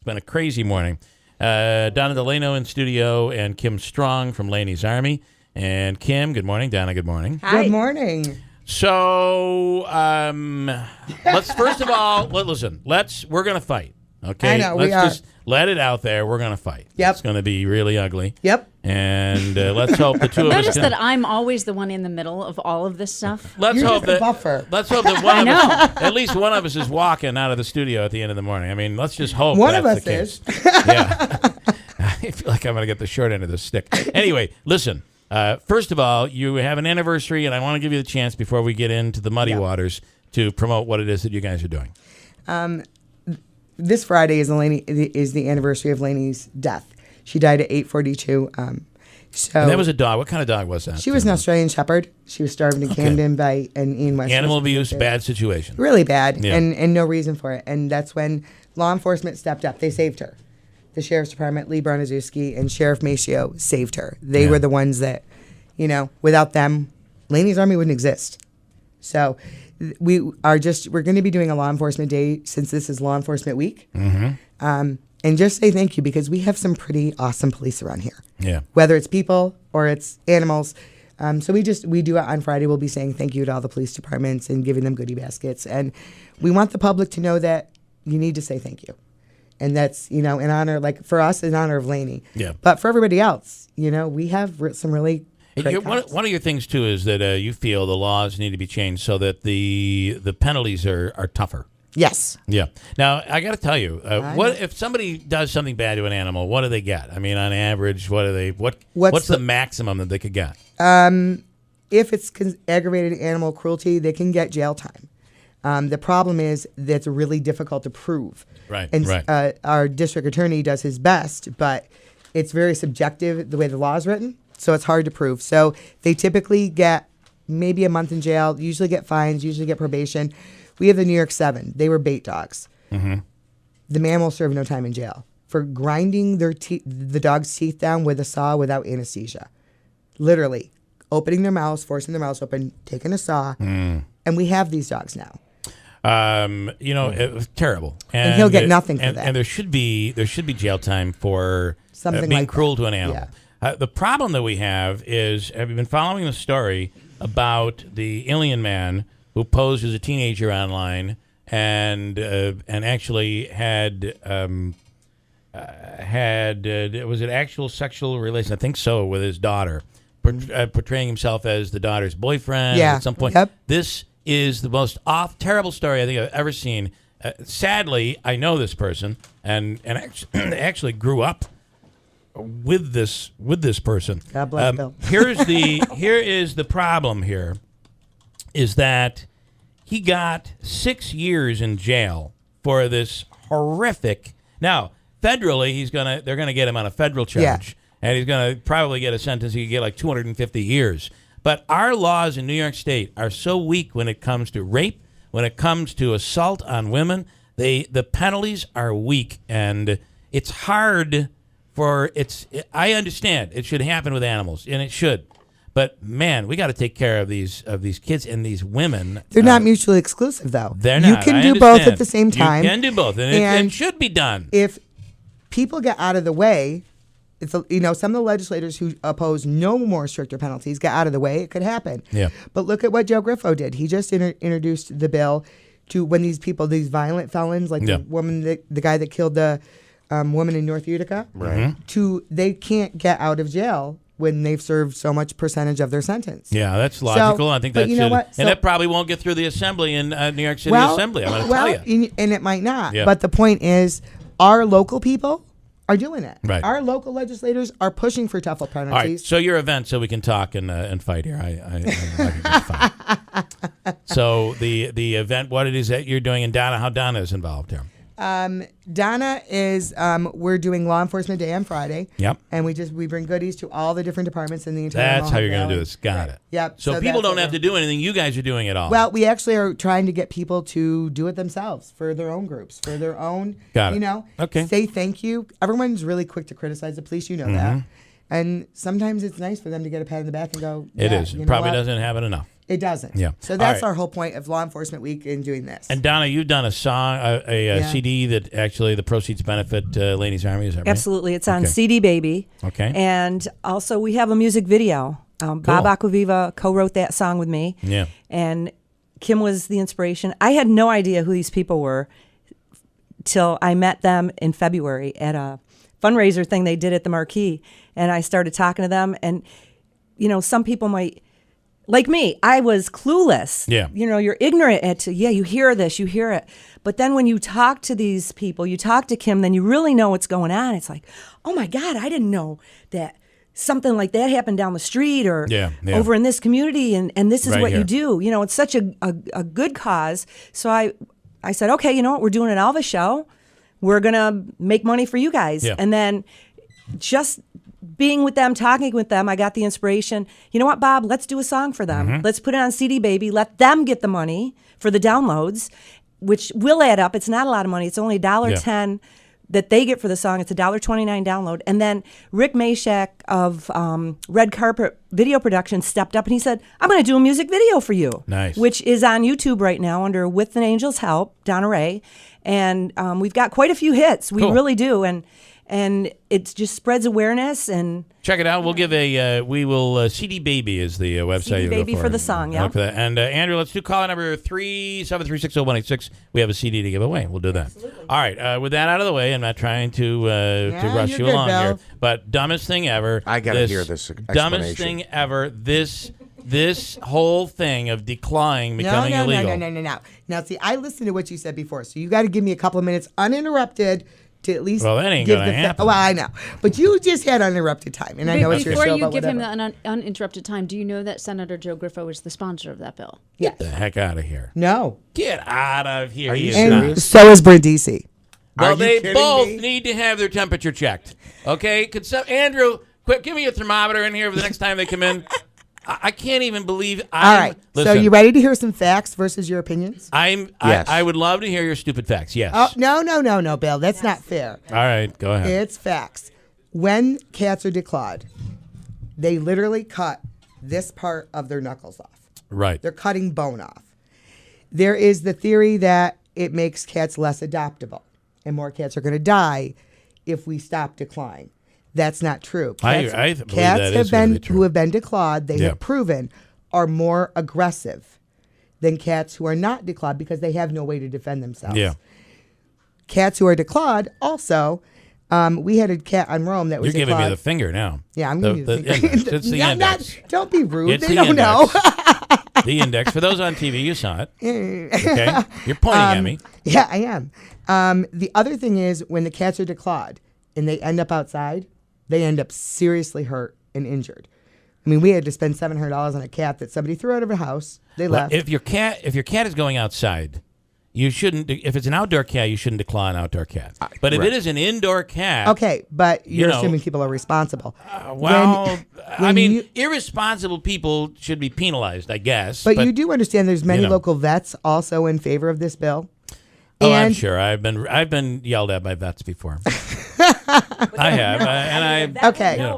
It's been a crazy morning. Donna Delano in studio and Kim Strong from Laineys Army. And Kim, good morning. Donna, good morning. Hi. Good morning. So, let's first of all, listen, we're going to fight. Okay? I know, let's we are. Just let it out there. We're going to fight. Yep. It's going to be really ugly. Yep. And let's hope the two of us Notice can... that I'm always the one in the middle of all of this stuff. Let's You're hope just a that buffer. Let's hope that one of us, at least one of us, is walking out of the studio at the end of the morning. I mean, let's just hope One that's of us the case. is. Yeah. I feel like I'm going to get the short end of the stick. Anyway, listen. First of all, you have an anniversary, and I want to give you the chance before we get into the muddy waters to promote what it is that you guys are doing. This Friday is the anniversary of Lainey's death. She died at 8:42. And that was a dog. What kind of dog was that? She was an Australian Shepherd. She was starved in Camden by an Ian West. Animal abuse, bad situation. Really bad, Yeah. and no reason for it. And that's when law enforcement stepped up. They saved her. The Sheriff's Department, Lee Barnazuski, and Sheriff Maceo saved her. They were the ones that, without them, Laineys Army wouldn't exist. So we're going to be doing a law enforcement day since this is Law Enforcement Week. Mm-hmm. And just say thank you because we have some pretty awesome police around here. Yeah. Whether it's people or it's animals. So we do it on Friday. We'll be saying thank you to all the police departments and giving them goodie baskets. And we want the public to know that you need to say thank you. And that's, in honor, like for us, in honor of Lainey. Yeah. But for everybody else, we have some really great cops. One of your things, too, is that you feel the laws need to be changed so that the penalties are tougher. Yes. Yeah. Now, I got to tell you, what if somebody does something bad to an animal, what do they get? I mean, on average, what's the maximum that they could get? If it's aggravated animal cruelty, they can get jail time. The problem is that it's really difficult to prove. Right, and right. Our district attorney does his best, but it's very subjective the way the law is written, so it's hard to prove. So they typically get maybe a month in jail, usually get fines, usually get probation. We have the New York 7. They were bait dogs. Mm-hmm. The man will serve no time in jail for grinding the dog's teeth down with a saw without anesthesia. Literally, opening their mouths, forcing their mouths open, taking a saw, and we have these dogs now. It was terrible, and he'll get nothing for that. And there should be jail time for something being like cruel that. to an animal. Yeah. The problem that we have is, have you been following the story about the alien man who posed as a teenager online and actually had was it actual sexual relation? I think so, with his daughter, portraying himself as the daughter's boyfriend. Yeah. At some point. Yep. This is the most terrible story I think I've ever seen. Sadly, I know this person and actually grew up with this person. God bless Bill. Here is the problem here, is that he got 6 years in jail for this horrific. Now, federally, they're gonna get him on a federal charge, and he's gonna probably get a sentence. He could get like 250 years. But our laws in New York State are so weak when it comes to rape, when it comes to assault on women. The penalties are weak, and it's hard I understand it should happen with animals, and it should. But man, we got to take care of these kids and these women. They're not mutually exclusive, though. They're not. You can do both at the same time. You can do both, and it should be done. If people get out of the way, some of the legislators who oppose no more stricter penalties get out of the way, it could happen. Yeah. But look at what Joe Griffo did. He just introduced the bill to when these violent felons, like the woman, the guy that killed the woman in North Utica, right? They can't get out of jail when they've served so much percentage of their sentence. Yeah, that's logical. I think that should, and that probably won't get through the assembly in New York City Assembly. I'm going to tell you. And it might not. Yeah. But the point is, our local people are doing it. Right. Our local legislators are pushing for tougher penalties. All right, so your event, so we can talk and fight here. I can just fight. So the event, what it is that you're doing, and Donna, how Donna is involved here. Donna is, we're doing Law Enforcement Day on Friday. Yep. And we bring goodies to all the different departments in the entire That's how you're going to do this. Got it. Yep. So people don't have to do anything. You guys are doing it all. Well, we actually are trying to get people to do it themselves for their own groups, for their own, Got it. Okay. Say thank you. Everyone's really quick to criticize the police. You know that. And sometimes it's nice for them to get a pat on the back and go, it is. It probably doesn't happen enough. It doesn't. Yeah. So that's All right. our whole point of Law Enforcement Week in doing this. And Donna, you've done a song, a CD that actually the proceeds benefit Laineys Army. Is that right? Absolutely. It's on Okay. CD Baby. Okay. And also we have a music video. Bob Aquaviva co-wrote that song with me. Yeah. And Kim was the inspiration. I had no idea who these people were till I met them in February at a fundraiser thing they did at the Marquee. And I started talking to them. And, you know, some people might, like me, I was clueless. Yeah. You know, you're ignorant at, you hear this, you hear it. But then when you talk to these people, you talk to Kim, then you really know what's going on. It's like, oh my God, I didn't know that something like that happened down the street or over in this community, and this is Right what here. you do. You know, it's such a good cause. So I said, okay, you know what, we're doing an Elvis show. We're going to make money for you guys. Yeah. And then just being with them, talking with them, I got the inspiration. You know what, Bob, let's do a song for them. Let's put it on CD Baby. Let them get the money for the downloads, which will add up. It's not a lot of money. It's only $1.10 that they get for the song. It's a $1.29 download. And then Rick Mashak of Red Carpet Video Production stepped up and he said, I'm going to do a music video for you. Nice. Which is on YouTube right now under With an Angel's Help, Donna Ray. And we've got quite a few hits. We Cool. really do. And it just spreads awareness. And Check it out. We'll give CD Baby is the website. CD you go Baby for the song, yeah. Look for that. And Andrew, let's do caller number 373-60186. We have a CD to give away. We'll do that. Absolutely. All right. With that out of the way, I'm not trying to rush you're you good, along Bill. here, but dumbest thing ever. I gotta hear this Dumbest explanation. thing ever. This whole thing of declawing becoming illegal. No. Now, see, I listened to what you said before, so you got to give me a couple of minutes uninterrupted to at least. Well, that ain't give gonna the happen. Well, I know, but you just had uninterrupted time, and I know it's your Before show. you but give him whatever. the uninterrupted time, do you know that Senator Joe Griffo is the sponsor of that bill? Yes. The heck out of here. No. Get out of here. Are He you is And not. serious? so is Brindisi. Well, Are you they kidding both me? need to have their temperature checked. Okay? Andrew, quick, give me a thermometer in here for the next time they come in. I can't even believe All right. So Listen, you ready to hear some facts versus your opinions? Yes. I would love to hear your stupid facts. Yes. Oh, no, Bill. That's not fair. All right, go ahead. It's facts. When cats are declawed, they literally cut this part of their knuckles off. Right. They're cutting bone off. There is the theory that it makes cats less adoptable, and more cats are going to die if we stop declawing. That's not true. I Cats, believe cats that have is gonna been be true. who have been declawed. They Yeah. have proven are more aggressive than cats who are not declawed because they have no way to defend themselves. Yeah. Cats who are declawed also. We had a cat on Rome that was You're giving me declawed. the finger now. Yeah, I'm giving you the finger. index. It's the Yeah, index. don't be rude. It's They the don't know. index. The index. For those on TV, you saw it. Okay? You're pointing at me. Yeah, I am. The other thing is when the cats are declawed and they end up outside, they end up seriously hurt and injured. I mean, we had to spend $700 on a cat that somebody threw out of a house. They Well, left. if your cat is going outside, you shouldn't. If it's an outdoor cat, you shouldn't declaw an outdoor cat. But if right. it is an indoor cat, Okay, but you're know, assuming people are responsible. well, I when mean, you- irresponsible people should be penalized, I guess. But you do understand there's many you know. local vets also in favor of this bill. Oh, I'm And- sure. I've been yelled at by vets before. I have, and I. Okay. Yeah.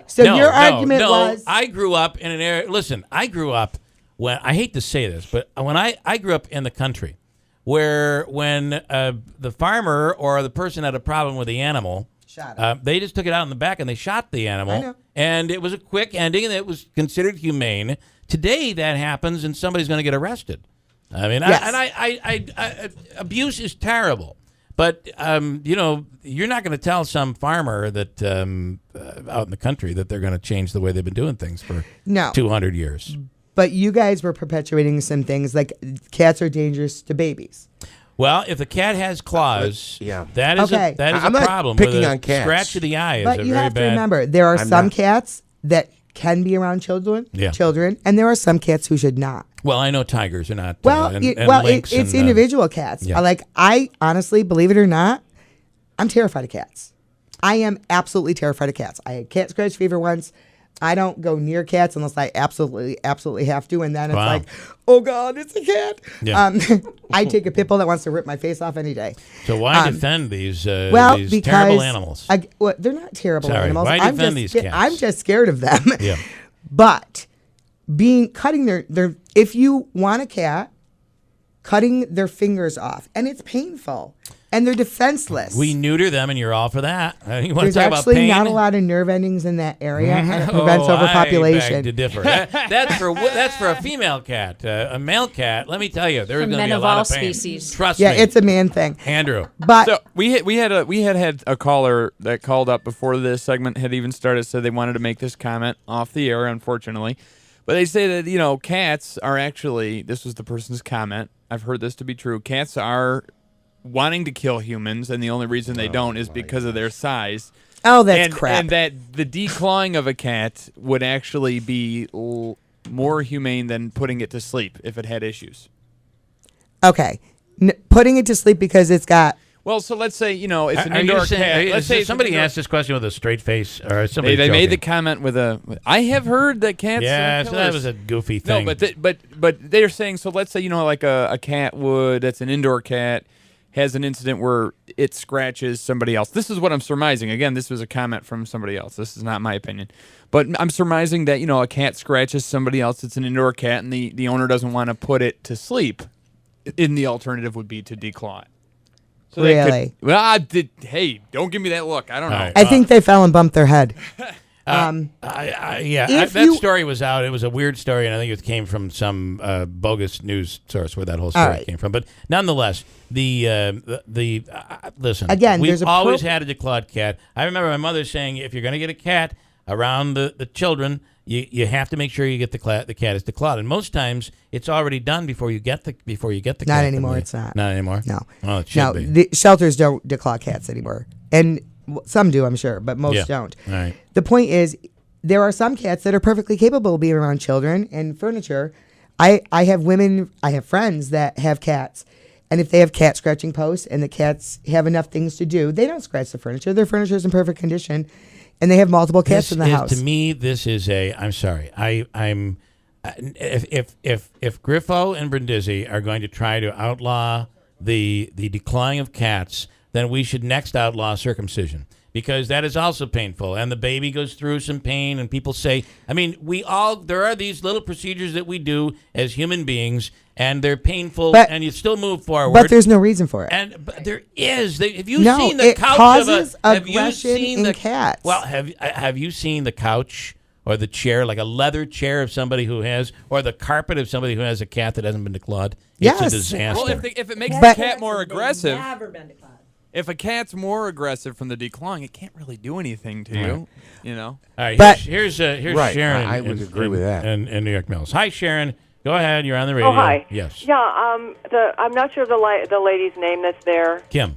So your argument was I grew up in an area. Listen, I grew up when I hate to say this, but when I grew up in the country, where when the farmer or the person had a problem with the animal, Shot it. they just took it out in the back and they shot the I animal, know. and it was a quick ending, and it was considered humane. Today, that happens, and somebody's going to get arrested. I mean, Yes. abuse is terrible. But, you know, you're not going to tell some farmer that out in the country that they're going to change the way they've been doing things for No. 200 years. But you guys were perpetuating some things like cats are dangerous to babies. Well, if the cat has claws, Yeah. that is Okay. that is I'm a not problem. picking with a on cats. Scratch of the eye is But a you very have to bad. remember, there are I'm some not. cats that can be around children, Yeah. and there are some cats who should not. Well, I know tigers are not. Well, and it's lynx and, individual cats. yeah. Like I honestly, believe it or not, I'm terrified of cats. I am absolutely terrified of cats. I had cat scratch fever once. I don't go near cats unless I absolutely have to, and then it's Wow. like, oh God, it's a cat. Yeah. I take a pit bull that wants to rip my face off any day. So why defend these Well, these because terrible animals? They're not terrible Sorry, animals. why I'm defend just these cats? I'm just scared of them. Yeah. But cutting their if you want a cat, cutting their fingers off, and it's painful, and they're defenseless. We neuter them, and you're all for that. You want There's to talk actually about pain? not a lot of nerve endings in that area, and it prevents overpopulation. I beg to differ. That's for a female cat. A male cat, let me tell you, there's going to be a men of lot all of pain. species. Trust Yeah, me. it's a man thing. Andrew. But So we had a caller that called up before this segment had even started, said they wanted to make this comment off the air, unfortunately. But they say that, cats are actually, this was the person's comment, I've heard this to be true, cats are wanting to kill humans, and the only reason they don't is because of their size. oh, that's crap. And that the declawing of a cat would actually be more humane than putting it to sleep if it had issues. Okay, putting it to sleep because it's got. Well, so let's say, it's an Are you indoor saying- cat. Let's say it's an somebody indoor- asked this question with a straight face, or somebody They made the joking. comment with I have heard that cats. Yeah, are so that killers. was a goofy No, thing. but they're saying, so let's say, like a cat would, that's an indoor cat, has an incident where it scratches somebody else. This is what I'm surmising. Again, this was a comment from somebody else. This is not my opinion. But I'm surmising that, a cat scratches somebody else. It's an indoor cat, and the owner doesn't want to put it to sleep. And the alternative would be to declaw it. So they Really? hey, don't give me that look. I don't know. All right. I think they fell and bumped their head. That story was out. It was a weird story, and I think it came from some bogus news source where that whole story right. came from. But nonetheless, listen. Again, we've there's a always had a declawed cat. I remember my mother saying, if you're going to get a cat around the children, you have to make sure you get the cat is declawed. And most times, it's already done before you get the cat. Not anymore. It's not. Not anymore. No. Oh, it should No, be. the shelters don't declaw cats anymore, and some do, I'm sure, but most Yeah. don't. All right. The point is, there are some cats that are perfectly capable of being around children and furniture. I have friends that have cats, and if they have cat scratching posts and the cats have enough things to do, they don't scratch the furniture. Their furniture is in perfect condition, and they have multiple cats in the house. To me, this is I'm sorry. I'm. If Griffo and Brindisi are going to try to outlaw the declawing of cats, then we should next outlaw circumcision, because that is also painful, and the baby goes through some pain, and people say, there are these little procedures that we do as human beings, and they're painful, and you still move forward. But there's no reason for it. But there is. Have you No, seen the it couch causes have you aggression seen in the cats. Well, have you seen the couch or the chair, like a leather chair of somebody who has, or the carpet of somebody who has a cat that hasn't been declawed? Yes. It's a disaster. Well, if it makes But- the cat more aggressive, Never been declawed. if a cat's more aggressive from the declawing, it can't really do anything to you. All right, But- here's Right, Sharon. I would agree with that. In New York Mills. Hi, Sharon. Go ahead. You're on the radio. Oh, hi. Yes. Yeah, I'm not sure the lady's name that's there. Kim.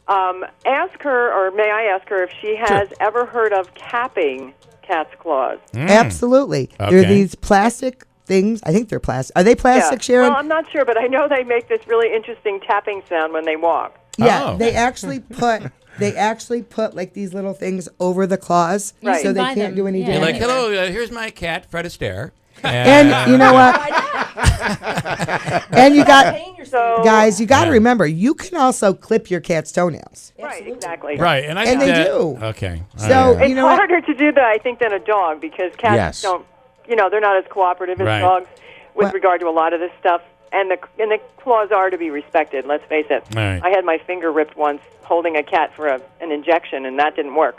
Ask her, or may I ask her, if she has Sure. ever heard of capping cat's claws. Absolutely. Okay. There are these plastic things. I think they're plastic. Are they plastic, Yeah. Sharon? Well, I'm not sure, but I know they make this really interesting tapping sound when they walk. Yeah, Oh. they actually put like these little things over the claws, Right. so they Buy can't them. do any Yeah. You're damage. like, hello, here's my cat, Fred Astaire. And you know what? And you got So, guys, you got to Yeah. remember, you can also clip your cat's toenails. right, exactly. Right, and I And think they that- do. Okay. All So right. It's you know what? harder to do that, I think, than a dog, because cats Yes. don't, they're not as cooperative as Right. dogs with Well- regard to a lot of this stuff. And the claws are to be respected, let's face it. All right. I had my finger ripped once holding a cat for an injection, and that didn't work.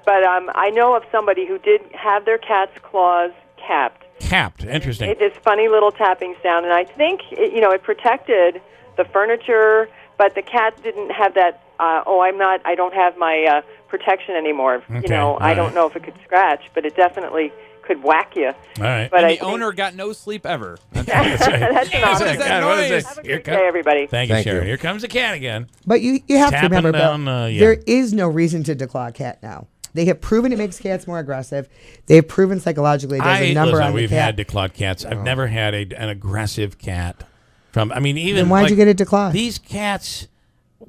But I know of somebody who did have their cat's claws capped. Capped. Interesting. Made this funny little tapping sound, and I think it protected the furniture, but the cat didn't have that. I don't have my protection anymore. Okay, I all don't right. know if it could scratch, but it definitely could whack you. All right. But and I the think owner got no sleep ever. That's that's an What option. is that noise? Have a Here great comes- day, everybody. Thank you, Thank Sharon. you. Here comes the cat again. But you have to Tapping remember, down, Bill, yeah. there is no reason to declaw a cat now. They have proven it makes cats more aggressive. They've proven psychologically there's a number on the we've cat. had declawed cats. I've never had an aggressive cat. Even Then why'd you get it declawed? These cats.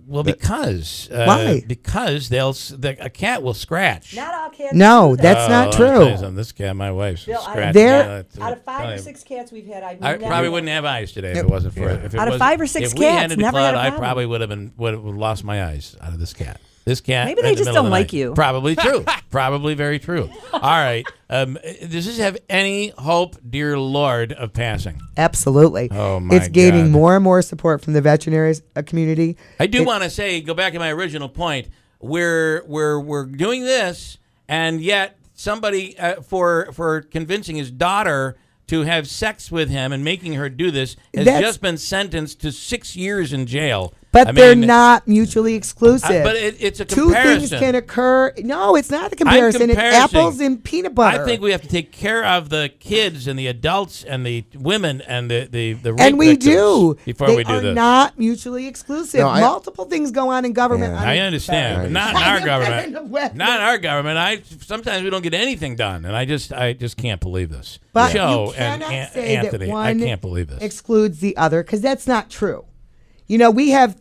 Well, because Why? Because a cat will scratch. Not all cats. No, do that. that's not Let me tell you true. something, this cat, my wife's Bill, I- scratching. There- Out of 5 tell or you. 6 cats we've had, I never probably wouldn't have eyes today if it wasn't for it. If it Out of was- 5 or 6 if we had cats, it never declawed, had a I problem. probably would have lost my eyes out of this cat. This cat. Maybe they in the just middle of don't the like night. you. Probably true. Probably very true. All right. Does this have any hope, dear Lord, of passing? Absolutely. Oh, my It's gaining God. more and more support from the veterinary community. I do want to say, go back to my original point. We're doing this, and yet somebody for convincing his daughter to have sex with him and making her do this has just been sentenced to 6 years in jail. But they're not mutually exclusive. But it's a Two comparison. things can occur. No, it's not a comparison. It's apples and peanut butter. I think we have to take care of the kids and the adults and the women and the rape and we victims do. before They we do are this. not mutually exclusive. No, Multiple things go on in government. Yeah. I understand, but not in our government. Well, Not in our government. Sometimes we don't get anything done, and I just can't believe this. But Joe you cannot and say Anthony, that I one can't believe this. excludes the other because that's not true. You know, we have.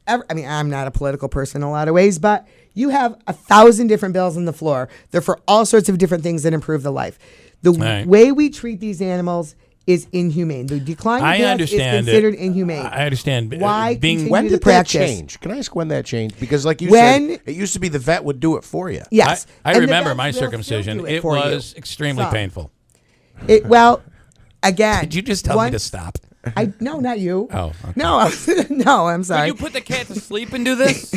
I mean, I'm not a political person in a lot of ways, but you have 1,000 different bills on the floor. They're for all sorts of different things that improve the life. The Right. way we treat these animals is inhumane. The decline I death is understand considered it. inhumane. I understand. Why being continue When to did that practice? change? Can I ask when that changed? Because like you When- said, it used to be the vet would do it for you. Yes. I And the remember vets my will still circumcision. do It for you. was extremely Some. painful. Well, again. Did you just tell me to once- stop? No, not you. Oh, okay. No, no, I'm Would sorry. you put the cat to sleep and do this?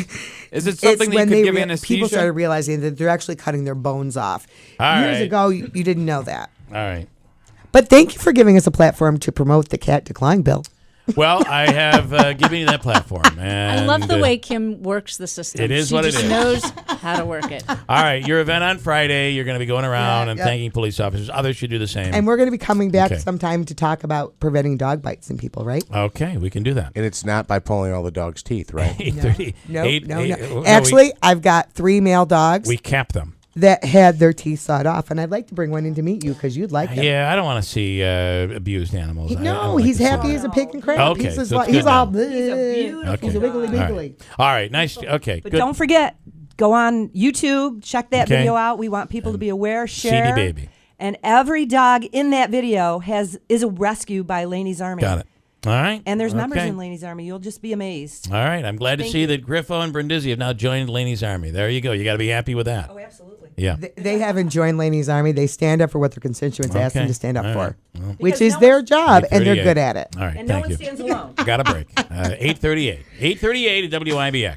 Is it It's something that you when could they give people anesthesia? started realizing that they're actually cutting their bones off. All Years right. ago, you didn't know that. All right. But thank you for giving us a platform to promote the cat decline bill. Well, I have given you that platform. And, I love the way Kim works the system. it is she what it just is. knows how to work it. All right, your event on Friday, you're going to be going around and yeah. thanking police officers. Others should do the same. And we're going to be coming back Okay. sometime to talk about preventing dog bites in people, right? Okay, we can do that. And it's not by pulling all the dog's teeth, right? 8:30. No. Actually, I've got 3 male dogs we cap them. that had their teeth sawed off, and I'd like to bring one in to meet you because you'd like him. Yeah, I don't want to see abused animals. I No, don't like he's to see happy that. as a pig and crab. Okay, He's, so it's he's good all now. bleh. Okay. He's a wiggly All right. wiggly. All right, nice. Okay, But good. don't forget, go on YouTube, check that Okay. video out. We want people to be aware, share. CD baby. And every dog in that video is a rescue by Laineys Army. Got it. All right. And there's members Okay. in Laineys Army. You'll just be amazed. All right, I'm glad to see that Griffo and Brindisi have now joined Laney's Army. There you go. You got to be happy with that. Oh, absolutely. Yeah. They haven't joined Laney's Army. They stand up for what their constituents ask them Okay. to stand up All for, right. Well. which Because is no their one- job, and they're 8:38. good at it. All right, And no thank one you. stands alone. Got a break. 8:38. 8:38 at WIBX.